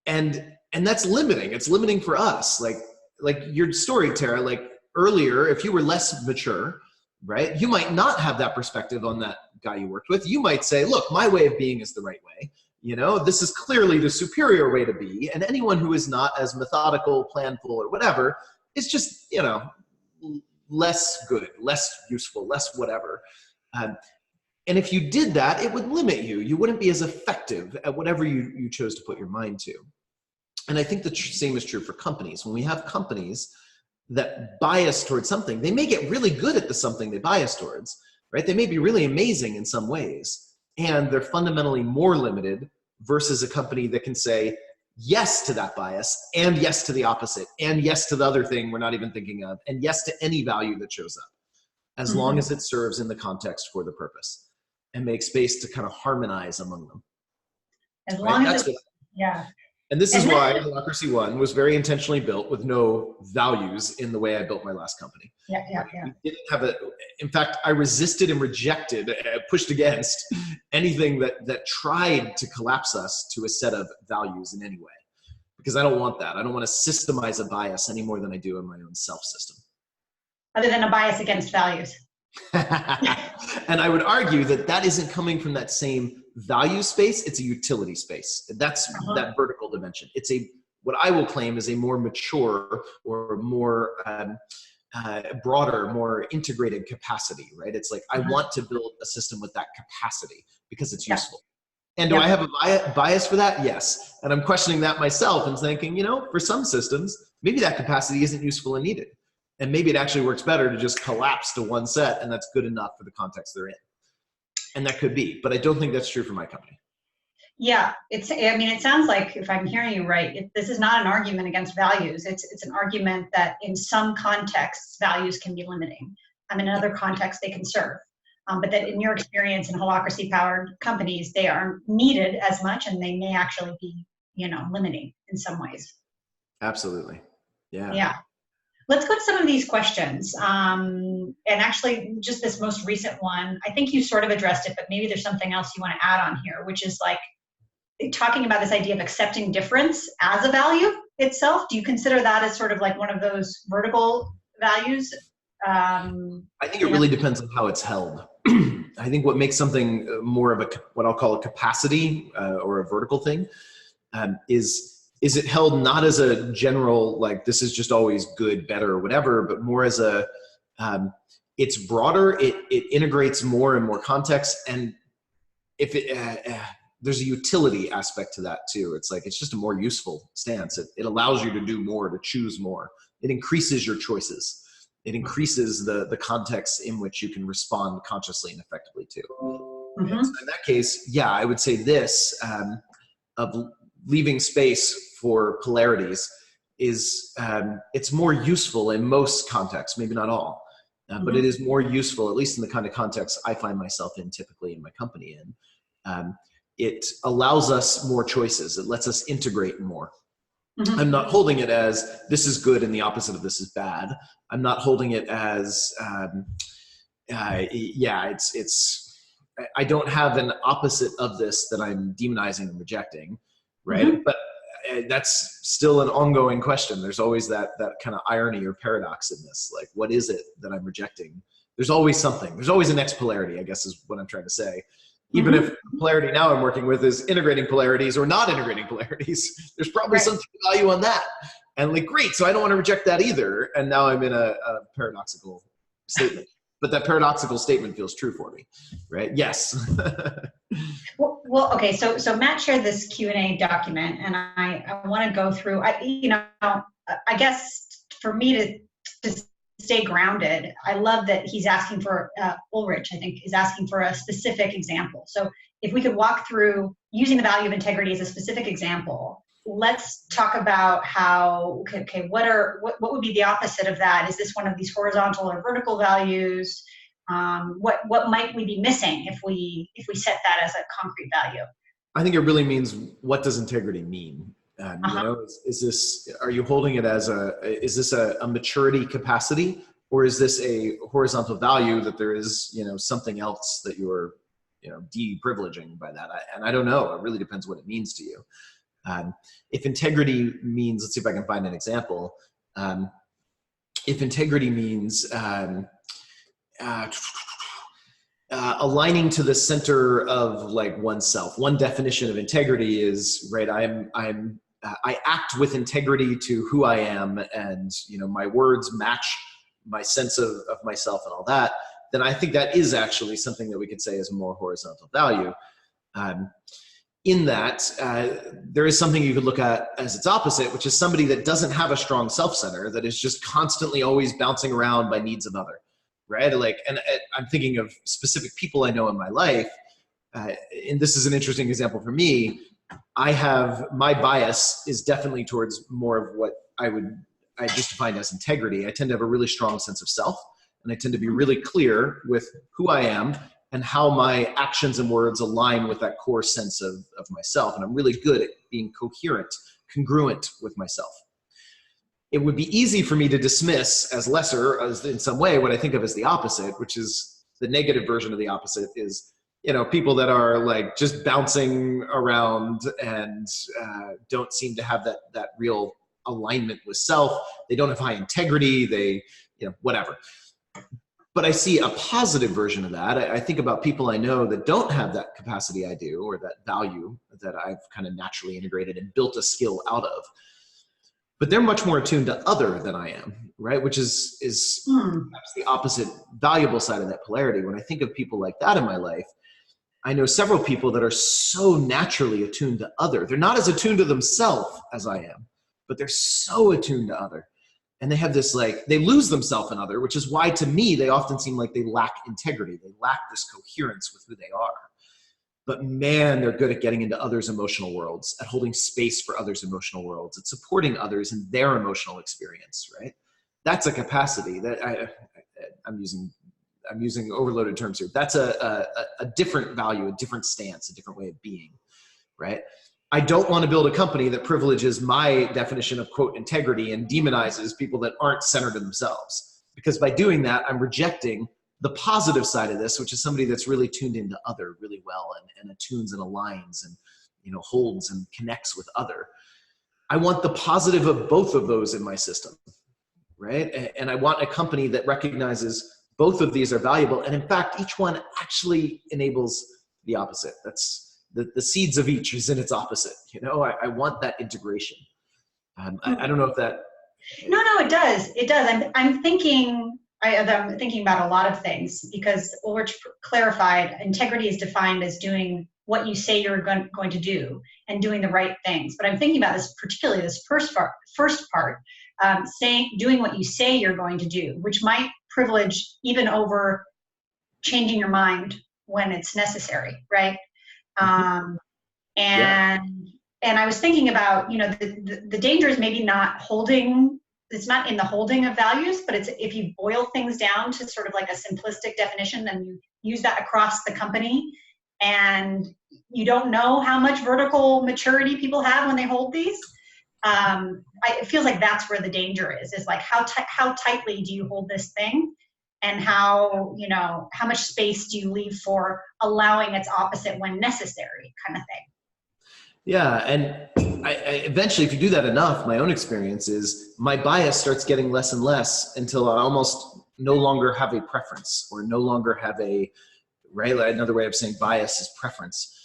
Speaker 2: And that's limiting. It's limiting for us. Like your story, Tara, like earlier, if you were less mature, right, you might not have that perspective on that guy you worked with. You might say, look, my way of being is the right way. This is clearly the superior way to be. And anyone who is not as methodical, planful, or whatever is just, less good, less useful, less whatever. And if you did that, it would limit you. You wouldn't be as effective at whatever you chose to put your mind to. And I think the same is true for companies. When we have companies that bias towards something, they may get really good at the something they bias towards, right? They may be really amazing in some ways, and they're fundamentally more limited versus a company that can say yes to that bias and yes to the opposite and yes to the other thing we're not even thinking of and yes to any value that shows up, as long as it serves in the context for the purpose and make space to kind of harmonize among them.
Speaker 1: As long as it's, yeah.
Speaker 2: And this is why Holacracy 1 was very intentionally built with no values in the way I built my last company.
Speaker 1: Yeah.
Speaker 2: We didn't have in fact, I resisted and rejected, pushed against anything that tried to collapse us to a set of values in any way. Because I don't want that. I don't want to systemize a bias any more than I do in my own self-system.
Speaker 1: Other than a bias against values.
Speaker 2: And I would argue that isn't coming from that same value space. It's a utility space. That's that vertical dimension. It's what I will claim is a more mature or more broader, more integrated capacity, right? It's like, I want to build a system with that capacity because it's useful. And do I have a bias for that? Yes. And I'm questioning that myself and thinking, for some systems, maybe that capacity isn't useful and needed. And maybe it actually works better to just collapse to one set, and that's good enough for the context they're in. And that could be, but I don't think that's true for my company.
Speaker 1: Yeah, it sounds like, if I'm hearing you right, this is not an argument against values. It's an argument that in some contexts, values can be limiting. In other contexts, they can serve. But that in your experience in holacracy-powered companies, they aren't needed as much, and they may actually be, limiting in some ways.
Speaker 2: Absolutely. Yeah.
Speaker 1: Yeah. Let's go to some of these questions. And actually, just this most recent one, I think you sort of addressed it, but maybe there's something else you want to add on here, which is like talking about this idea of accepting difference as a value itself. Do you consider that as sort of like one of those vertical values?
Speaker 2: I think it really depends on how it's held. I think what makes something more of what I'll call a capacity or a vertical thing is it held not as a general, like this is just always good, better, or whatever, but more as it's broader, it integrates more and more context, and if there's a utility aspect to that too. It's like, it's just a more useful stance. It allows you to do more, to choose more. It increases your choices. It increases the context in which you can respond consciously and effectively to. And so in that case, yeah, I would say this, of leaving space for polarities is, it's more useful in most contexts, maybe not all, but it is more useful, at least in the kind of context I find myself in typically in my company in. It allows us more choices. It lets us integrate more. I'm not holding it as this is good and the opposite of this is bad. I'm not holding it as, I don't have an opposite of this that I'm demonizing and rejecting, right? But that's still an ongoing question. There's always that kind of irony or paradox in this. Like, what is it that I'm rejecting? There's always something. There's always a next polarity, I guess is what I'm trying to say. Even if the polarity now I'm working with is integrating polarities or not integrating polarities, there's probably some value on that. And like, great, so I don't want to reject that either. And now I'm in a paradoxical statement. But that paradoxical statement feels true for me, right? Yes.
Speaker 1: Well, okay. So Matt shared this Q&A document, and I want to go through. I guess for me to stay grounded, I love that he's asking for Ulrich. I think is asking for a specific example. So if we could walk through using the value of integrity as a specific example. Let's talk about how, okay, what would be the opposite of that? Is this one of these horizontal or vertical values? What might we be missing if we set that as a concrete value?
Speaker 2: I think it really means, what does integrity mean? You know, is this, are you holding it as is this a maturity capacity, or is this a horizontal value that there is, something else that you're, de-privileging by that? And I don't know, it really depends what it means to you. If integrity means, let's see if I can find an example. If integrity means aligning to the center of like oneself, one definition of integrity is, right, I act with integrity to who I am, and my words match my sense of myself and all that, then I think that is actually something that we could say is a more horizontal value. In that, there is something you could look at as its opposite, which is somebody that doesn't have a strong self-center, that is just constantly always bouncing around by needs of other, right? Like, and I'm thinking of specific people I know in my life, and this is an interesting example for me. My bias is definitely towards more of what I just defined as integrity. I tend to have a really strong sense of self, and I tend to be really clear with who I am and how my actions and words align with that core sense of myself. And I'm really good at being coherent, congruent with myself. It would be easy for me to dismiss as lesser, as in some way, what I think of as the opposite, which is the negative version of the opposite is, people that are like just bouncing around and don't seem to have that real alignment with self. They don't have high integrity. They, whatever. But I see a positive version of that. I think about people I know that don't have that capacity I do, or that value that I've kind of naturally integrated and built a skill out of. But they're much more attuned to other than I am, right? Which is perhaps the opposite valuable side of that polarity. When I think of people like that in my life, I know several people that are so naturally attuned to other. They're not as attuned to themselves as I am, but they're so attuned to other. And they have this, like, they lose themselves in other, which is why to me, they often seem like they lack integrity. They lack this coherence with who they are. But man, they're good at getting into others' emotional worlds, at holding space for others' emotional worlds, at supporting others in their emotional experience, right? That's a capacity that I'm using overloaded terms here. That's a different value, a different stance, a different way of being, right? I don't want to build a company that privileges my definition of, quote, integrity and demonizes people that aren't centered in themselves. Because by doing that, I'm rejecting the positive side of this, which is somebody that's really tuned into other really well and attunes and aligns and, holds and connects with other. I want the positive of both of those in my system, right? And I want a company that recognizes both of these are valuable. And in fact, each one actually enables the opposite. That's the seeds of each is in its opposite. I want that integration. I don't know if that.
Speaker 1: No, it does. It does. I'm thinking about a lot of things, because Ulrich clarified integrity is defined as doing what you say you're going to do and doing the right things. But I'm thinking about this, particularly this first part, doing what you say you're going to do, which might privilege even over changing your mind when it's necessary, right? And I was thinking about, the danger is maybe not holding, it's not in the holding of values, but it's if you boil things down to sort of like a simplistic definition and you use that across the company, and you don't know how much vertical maturity people have when they hold these. It feels like that's where the danger is like how tightly do you hold this thing, and how much space do you leave for allowing its opposite when necessary, kind of thing.
Speaker 2: Yeah, and I eventually, if you do that enough, my own experience is my bias starts getting less and less until I almost no longer have a preference, or no longer have another way of saying bias is preference.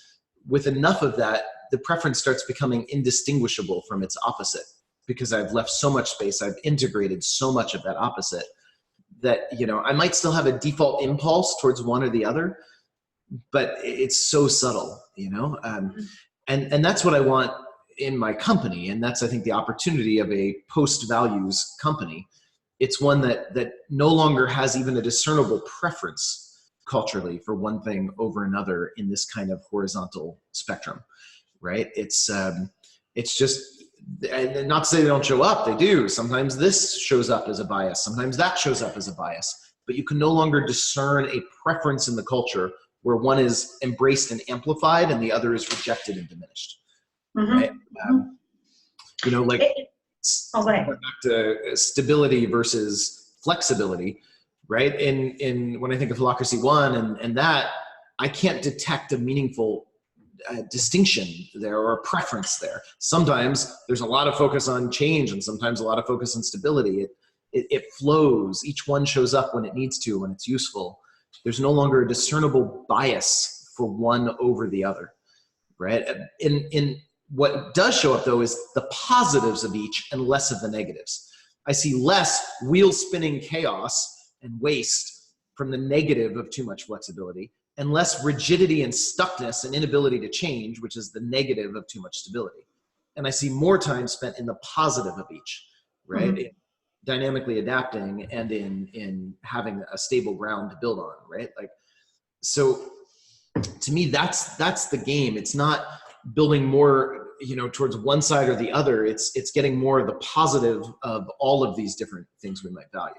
Speaker 2: With enough of that, the preference starts becoming indistinguishable from its opposite, because I've left so much space, I've integrated so much of that opposite that, I might still have a default impulse towards one or the other, but it's so subtle, And that's what I want in my company. And that's, I think, the opportunity of a post-values company. It's one that no longer has even a discernible preference culturally for one thing over another in this kind of horizontal spectrum, right? It's just, and not to say they don't show up, they do. Sometimes this shows up as a bias. Sometimes that shows up as a bias. But you can no longer discern a preference in the culture where one is embraced and amplified and the other is rejected and diminished, right? Back to stability versus flexibility, right? When I think of Holacracy 1 and that, I can't detect a meaningful distinction there or a preference there. Sometimes there's a lot of focus on change and sometimes a lot of focus on stability. It flows. Each one shows up when it needs to, when it's useful. There's no longer a discernible bias for one over the other, right? In what does show up, though, is the positives of each and less of the negatives. I see less wheel-spinning chaos and waste from the negative of too much flexibility, and less rigidity and stuckness and inability to change, which is the negative of too much stability. And I see more time spent in the positive of each, right? Dynamically adapting and in having a stable ground to build on, right? So to me, that's the game. It's not building more, towards one side or the other. It's getting more of the positive of all of these different things we might value.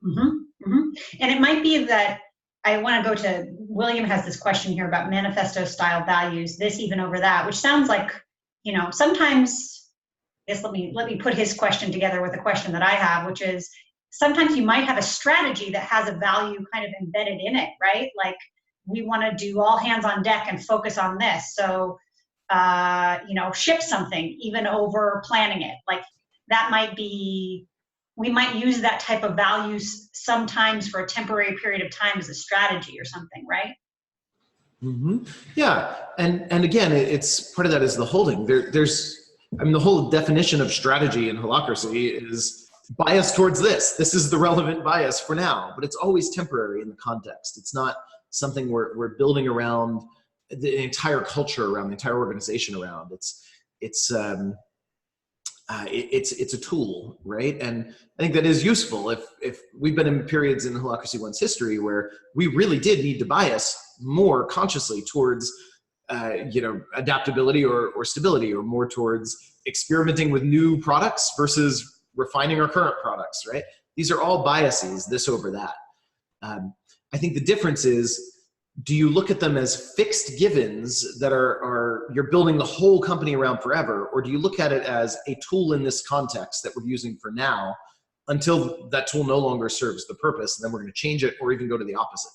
Speaker 1: And it might be that I want to go to, William has this question here about manifesto style values, this even over that, which sounds like, sometimes, I guess let me put his question together with a question that I have, which is sometimes you might have a strategy that has a value kind of embedded in it, right? Like we want to do all hands on deck and focus on this. So, ship something even over planning it. Like that might be, we might use that type of values sometimes for a temporary period of time as a strategy or something, right?
Speaker 2: Yeah. And again, it's part of that is the holding. The whole definition of strategy in Holacracy is bias towards this. This is the relevant bias for now, but it's always temporary in the context. It's not something we're building around the entire culture around, the entire organization around. It's a tool, right? And I think that is useful. If we've been in periods in Holacracy 1's history where we really did need to bias more consciously towards adaptability or stability, or more towards experimenting with new products versus refining our current products, right? These are all biases, this over that. I think the difference is, do you look at them as fixed givens that you're building the whole company around forever, or do you look at it as a tool in this context that we're using for now until that tool no longer serves the purpose, and then we're going to change it or even go to the opposite?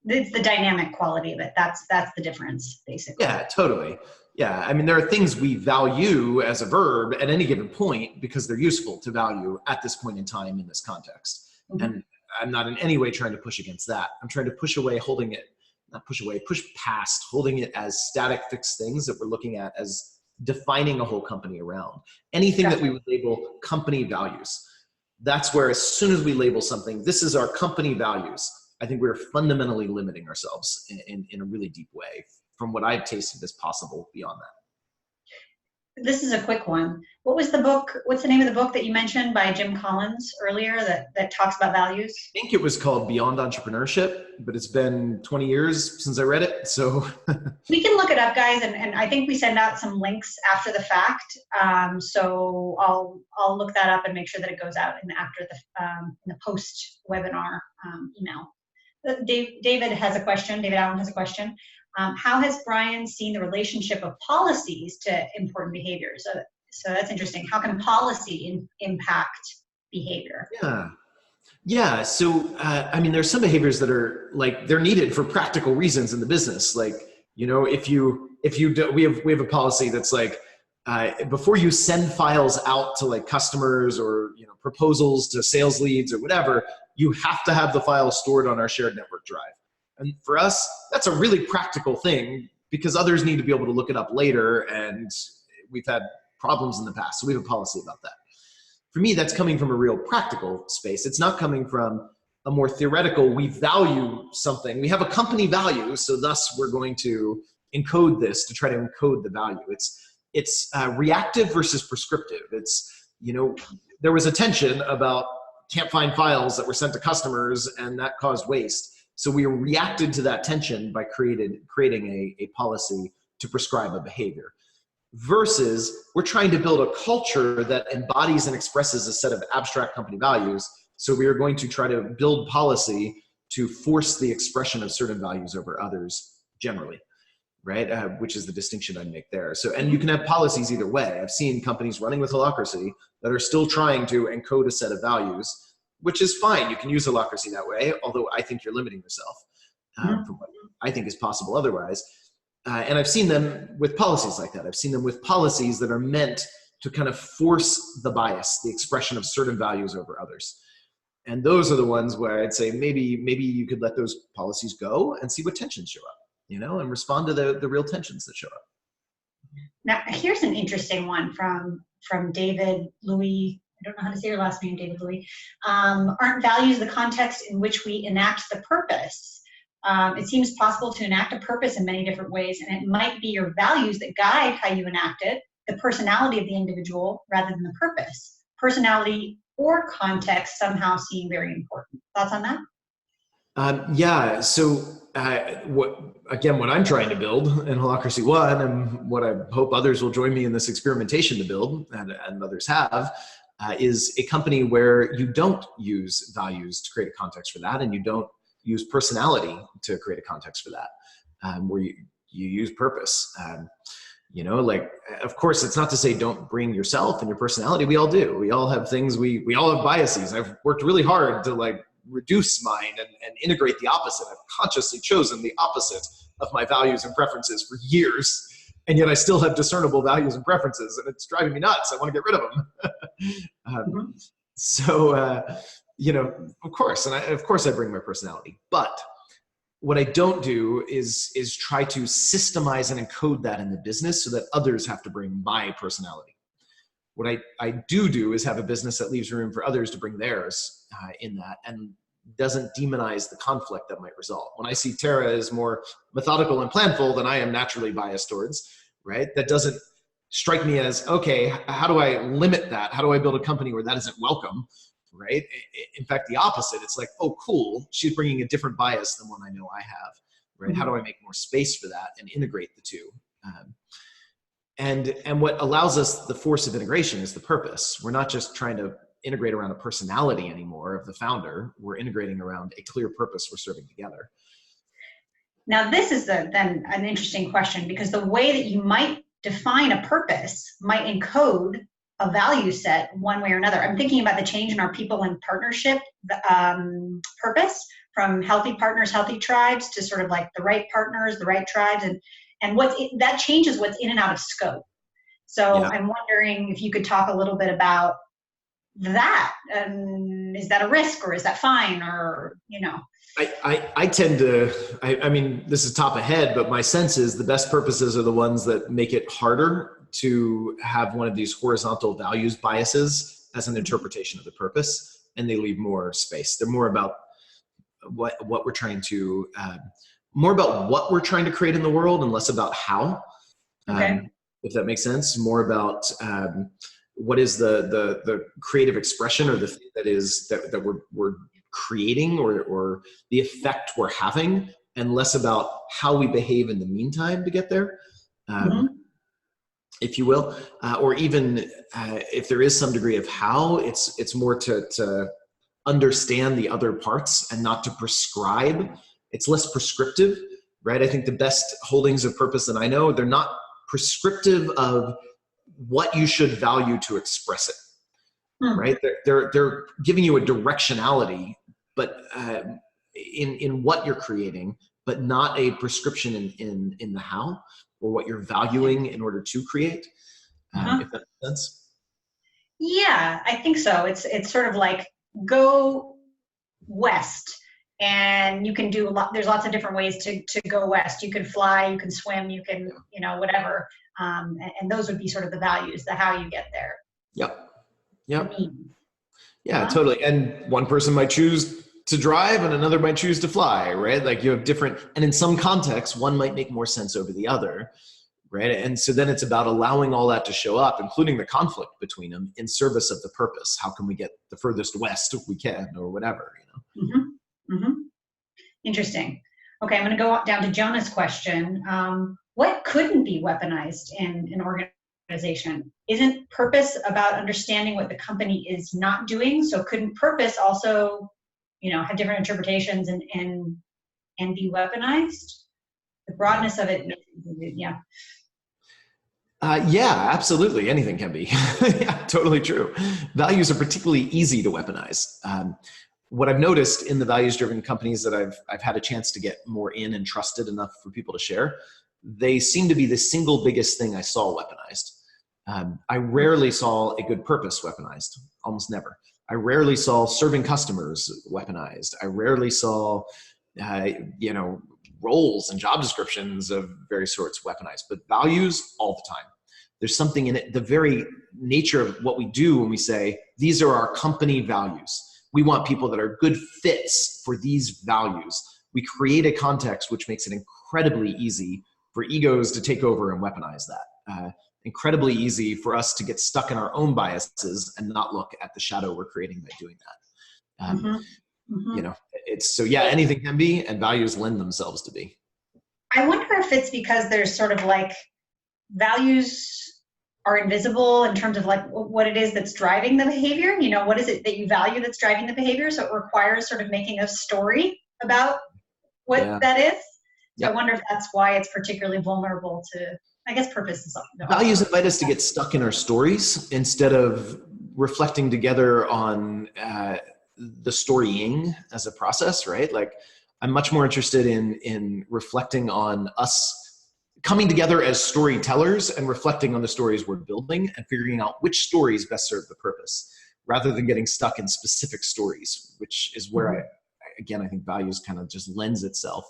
Speaker 1: It's the dynamic quality of it. That's the difference, basically.
Speaker 2: Yeah, totally. Yeah, I mean, there are things we value as a verb at any given point because they're useful to value at this point in time in this context. And I'm not in any way trying to push against that. I'm trying to push past holding it as static fixed things that we're looking at as defining a whole company around. Anything that we would label company values. That's where as soon as we label something, this is our company values, I think we're fundamentally limiting ourselves in a really deep way from what I've tasted as possible beyond that.
Speaker 1: this is a quick one. What was the book? What's the name of the book that you mentioned by Jim Collins earlier that talks about values?
Speaker 2: I think it was called Beyond Entrepreneurship, but it's been 20 years since I read it. So
Speaker 1: we can look it up, guys, and I think we send out some links after the fact. So I'll look that up and make sure that it goes out in the post webinar email. David has a question. David Allen has a question. How has Brian seen the relationship of policies to important behaviors? So that's interesting. How can policy impact behavior?
Speaker 2: Yeah. So, I mean, there's some behaviors that are like, they're needed for practical reasons in the business. Like, you know, we have a policy that's like, before you send files out to like customers or, you know, proposals to sales leads or whatever, you have to have the file stored on our shared network drive. And for us, that's a really practical thing because others need to be able to look it up later, and we've had problems in the past. So we have a policy about that. For me, that's coming from a real practical space. It's not coming from a more theoretical, we value something. We have a company value, so thus we're going to encode this to try to encode the value. It's reactive versus prescriptive. It's, you know, there was a tension about can't find files that were sent to customers, and that caused waste. So we reacted to that tension by creating a policy to prescribe a behavior. Versus we're trying to build a culture that embodies and expresses a set of abstract company values. So we are going to try to build policy to force the expression of certain values over others generally, right? Which is the distinction I make there. So, and you can have policies either way. I've seen companies running with Holacracy that are still trying to encode a set of values, which is fine. You can use Holacracy that way, although I think you're limiting yourself from what I think is possible otherwise. And I've seen them with policies like that. I've seen them with policies that are meant to kind of force the bias, the expression of certain values over others. And those are the ones where I'd say maybe you could let those policies go and see what tensions show up, you know, and respond to the real tensions that show up.
Speaker 1: Now, here's an interesting one from David Louis. I don't know how to say your last name, David Louis. Aren't values the context in which we enact the purpose? It seems possible to enact a purpose in many different ways, and it might be your values that guide how you enact it, the personality of the individual rather than the purpose. Personality or context somehow seem very important. Thoughts on that?
Speaker 2: Yeah, so what I'm trying to build in Holacracy 1, and what I hope others will join me in this experimentation to build, and others have, is a company where you don't use values to create a context for that, and you don't use personality to create a context for that, where you use purpose. You know, like, of course, it's not to say don't bring yourself and your personality. We all do. We all have things, we all have biases. I've worked really hard to like reduce mine and integrate the opposite. I've consciously chosen the opposite of my values and preferences for years, and yet I still have discernible values and preferences, and it's driving me nuts. I want to get rid of them. You know, of course, and of course I bring my personality, but what I don't do is try to systemize and encode that in the business so that others have to bring my personality. What I do is have a business that leaves room for others to bring theirs in that, and doesn't demonize the conflict that might result. When I see Tara as more methodical and planful than I am naturally biased towards, right? That doesn't strike me as, okay, how do I limit that? How do I build a company where that isn't welcome? Right? In fact, the opposite. It's like, oh, cool. She's bringing a different bias than one I know I have. Right? Mm-hmm. How do I make more space for that and integrate the two? And what allows us the force of integration is the purpose. We're not just trying to integrate around a personality anymore of the founder. We're integrating around a clear purpose we're serving together.
Speaker 1: Now, this is then an interesting question, because the way that you might define a purpose might encode a value set one way or another. I'm thinking about the change in our people and partnership purpose, from healthy partners, healthy tribes, to sort of like the right partners, the right tribes, and that changes what's in and out of scope. So yeah. I'm wondering if you could talk a little bit about that. Is that a risk, or is that fine, or, you know?
Speaker 2: I tend to, I mean, this is top ahead, but my sense is the best purposes are the ones that make it harder to have one of these horizontal values biases as an interpretation of the purpose, and they leave more space. They're more about what we're trying to, more about what we're trying to create in the world and less about how.
Speaker 1: Okay.
Speaker 2: if that makes sense, more about what is the creative expression, or the thing that we're creating, or the effect we're having, and less about how we behave in the meantime to get there, if you will, or even if there is some degree of how, it's more to understand the other parts and not to prescribe. It's less prescriptive, right? I think the best holdings of purpose that I know, they're not prescriptive of what you should value to express it, right? They're giving you a directionality, but in what you're creating, but not a prescription in the how, or what you're valuing in order to create. If that makes sense.
Speaker 1: Yeah, I think so. It's sort of like, go west, and you can do there's lots of different ways to go west. You can fly, you can swim, you can, whatever. And those would be sort of the values, the how you get there.
Speaker 2: Yep.
Speaker 1: Yeah,
Speaker 2: totally. And one person might choose to drive and another might choose to fly, right? Like you have different, and in some contexts, one might make more sense over the other, right? And so then it's about allowing all that to show up, including the conflict between them, in service of the purpose. How can we get the furthest west if we can, or whatever,
Speaker 1: Interesting. Okay, I'm going to go down to Jonah's question. What couldn't be weaponized in an organization? Isn't purpose about understanding what the company is not doing? So couldn't purpose also, have different interpretations and be weaponized? The broadness of it, yeah.
Speaker 2: Yeah, absolutely. Anything can be. Yeah, totally true. Values are particularly easy to weaponize. What I've noticed in the values-driven companies that I've had a chance to get more in and trusted enough for people to share, they seem to be the single biggest thing I saw weaponized. I rarely saw a good purpose weaponized, almost never. I rarely saw serving customers weaponized. I rarely saw, roles and job descriptions of various sorts weaponized, but values all the time. There's something in it, the very nature of what we do when we say, these are our company values. We want people that are good fits for these values. We create a context which makes it incredibly easy for egos to take over and weaponize that. Incredibly easy for us to get stuck in our own biases and not look at the shadow we're creating by doing that. It's so, yeah, anything can be, and values lend themselves to be.
Speaker 1: I wonder if it's because there's sort of like values are invisible in terms of like what it is that's driving the behavior. What is it that you value that's driving the behavior? So it requires sort of making a story about what that is. So I wonder if that's why it's particularly vulnerable to, I guess, purpose is
Speaker 2: values invite us to get stuck in our stories instead of reflecting together on the storying as a process, right? Like I'm much more interested in reflecting on us coming together as storytellers and reflecting on the stories we're building and figuring out which stories best serve the purpose, rather than getting stuck in specific stories, which is where I think values kind of just lends itself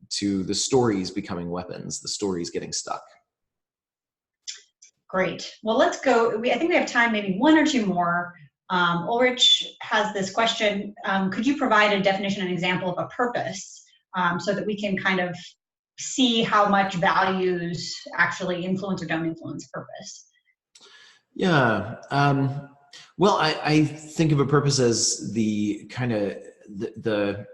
Speaker 2: to the stories becoming weapons, the stories getting stuck.
Speaker 1: Great. Well, let's go. I think we have time, maybe one or two more. Ulrich has this question. Could you provide a definition and example of a purpose so that we can kind of see how much values actually influence or don't influence purpose?
Speaker 2: Yeah. Well, I think of a purpose as the kind of the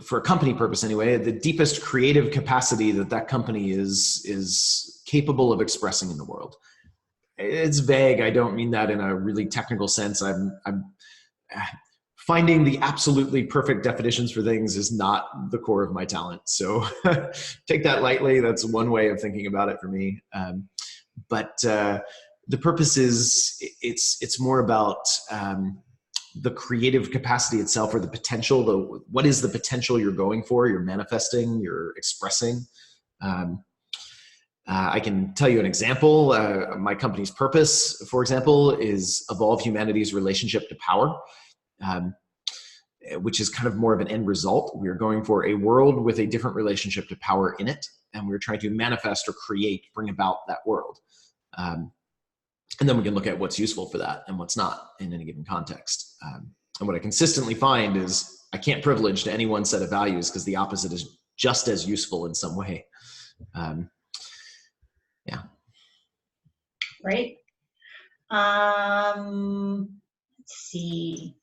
Speaker 2: for a company purpose anyway, the deepest creative capacity that company is capable of expressing in the world. It's vague. I don't mean that in a really technical sense. I'm finding the absolutely perfect definitions for things is not the core of my talent. So take that lightly. That's one way of thinking about it for me. But the purpose is, it's more about the creative capacity itself, or the potential. What is the potential you're going for, you're manifesting, you're expressing? I can tell you an example. My company's purpose, for example, is evolve humanity's relationship to power. Which is kind of more of an end result. We're going for a world with a different relationship to power in it, and we're trying to manifest or bring about that world. And then we can look at what's useful for that and what's not in any given context. And what I consistently find is I can't privilege to any one set of values, because the opposite is just as useful in some way. Yeah.
Speaker 1: Great. Let's see.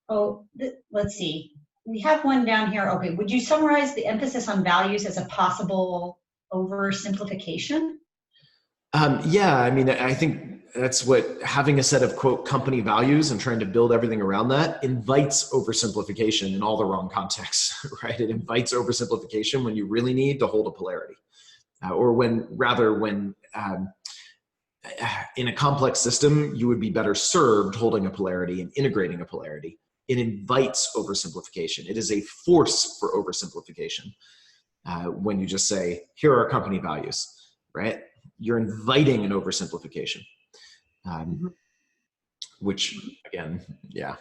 Speaker 1: Let's see. We have one down here. Okay, would you summarize the emphasis on values as a possible oversimplification?
Speaker 2: Yeah, I mean, I think that's what having a set of quote company values and trying to build everything around that invites oversimplification in all the wrong contexts, right? It invites oversimplification when you really need to hold a polarity, or when in a complex system, you would be better served holding a polarity and integrating a polarity. It invites oversimplification. It is a force for oversimplification when you just say, here are our company values, right? You're inviting an oversimplification, which again, yeah.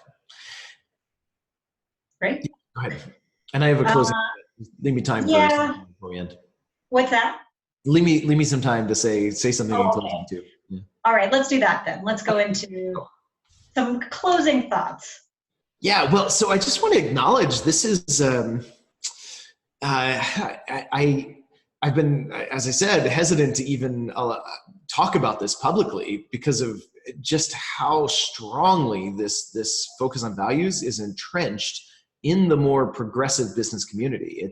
Speaker 1: Great.
Speaker 2: Go ahead. And I have a closing. Leave me time for something before we end.
Speaker 1: What's that?
Speaker 2: Leave me some time to say something in closing too. Yeah.
Speaker 1: All right, let's do that then. Let's go into some closing thoughts.
Speaker 2: Yeah, well, so I just want to acknowledge this is, I've been, as I said, hesitant to even talk about this publicly because of just how strongly this focus on values is entrenched in the more progressive business community.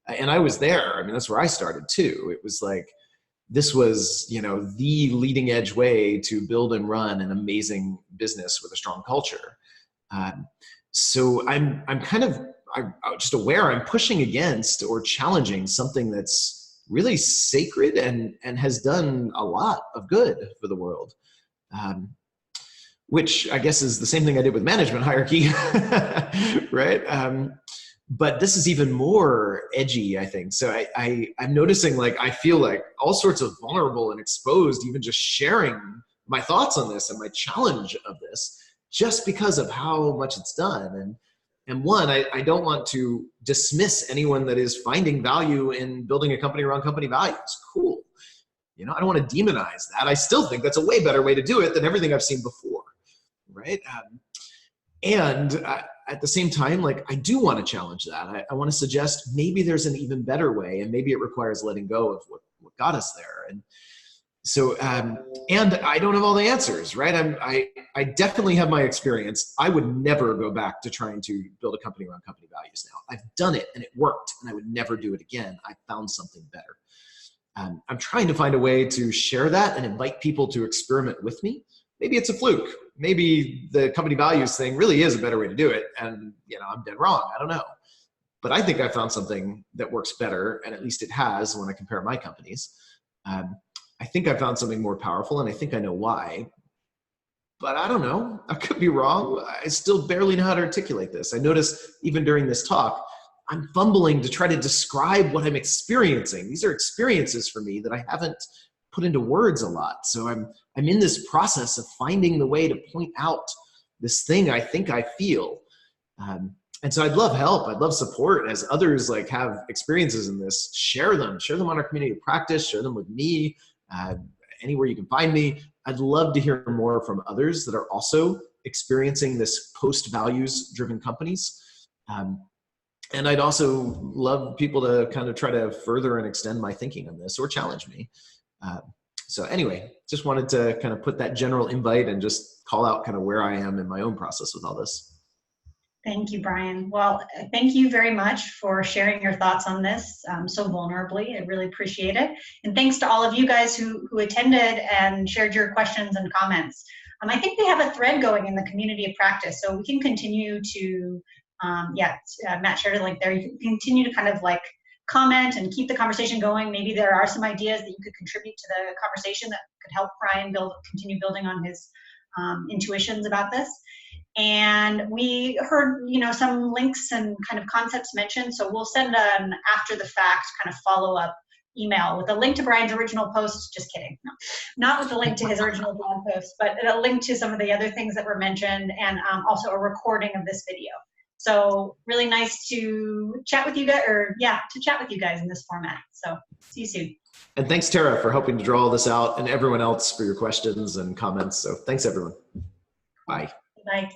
Speaker 2: And I was there. I mean, that's where I started too. It was like, this was, the leading edge way to build and run an amazing business with a strong culture. So I'm just aware I'm pushing against or challenging something that's really sacred and has done a lot of good for the world. Which I guess is the same thing I did with management hierarchy, right? But this is even more edgy, I think. So I'm noticing, like, I feel like all sorts of vulnerable and exposed, even just sharing my thoughts on this and my challenge of this, just because of how much it's done. And one, I don't want to dismiss anyone that is finding value in building a company around company values. Cool. I don't want to demonize that. I still think that's a way better way to do it than everything I've seen before, right? At the same time, like, I do want to challenge that. I want to suggest maybe there's an even better way, and maybe it requires letting go of what got us there. And so, and I don't have all the answers, right? I definitely have my experience. I would never go back to trying to build a company around company values now. I've done it and it worked, and I would never do it again. I found something better. I'm trying to find a way to share that and invite people to experiment with me. Maybe it's a fluke. Maybe the company values thing really is a better way to do it, and I'm dead wrong. I don't know. But I think I found something that works better, and at least it has when I compare my companies. I think I found something more powerful, and I think I know why. But I don't know. I could be wrong. I still barely know how to articulate this. I notice even during this talk, I'm fumbling to try to describe what I'm experiencing. These are experiences for me that I haven't put into words a lot. So I'm in this process of finding the way to point out this thing I think I feel. And so I'd love help. I'd love support as others like have experiences in this. Share them on our community of practice, share them with me, anywhere you can find me. I'd love to hear more from others that are also experiencing this post-values driven companies. And I'd also love people to kind of try to further and extend my thinking on this or challenge me. So anyway, just wanted to kind of put that general invite and just call out kind of where I am in my own process with all this.
Speaker 1: Thank you, Brian. Well, thank you very much for sharing your thoughts on this so vulnerably. I really appreciate it. And thanks to all of you guys who attended and shared your questions and comments. I think we have a thread going in the community of practice, so we can continue to, Matt shared a link there. You can continue to kind of like comment and keep the conversation going. Maybe there are some ideas that you could contribute to the conversation that could help Brian continue building on his intuitions about this. And we heard, some links and kind of concepts mentioned. So we'll send an after the fact kind of follow-up email with a link to Brian's original post. Just kidding. No, not with a link to his original blog post, but a link to some of the other things that were mentioned, and also a recording of this video. So really nice to chat with you guys, in this format. So see you soon.
Speaker 2: And thanks, Tara, for helping to draw all this out, and everyone else for your questions and comments. So thanks, everyone. Bye.
Speaker 1: Bye.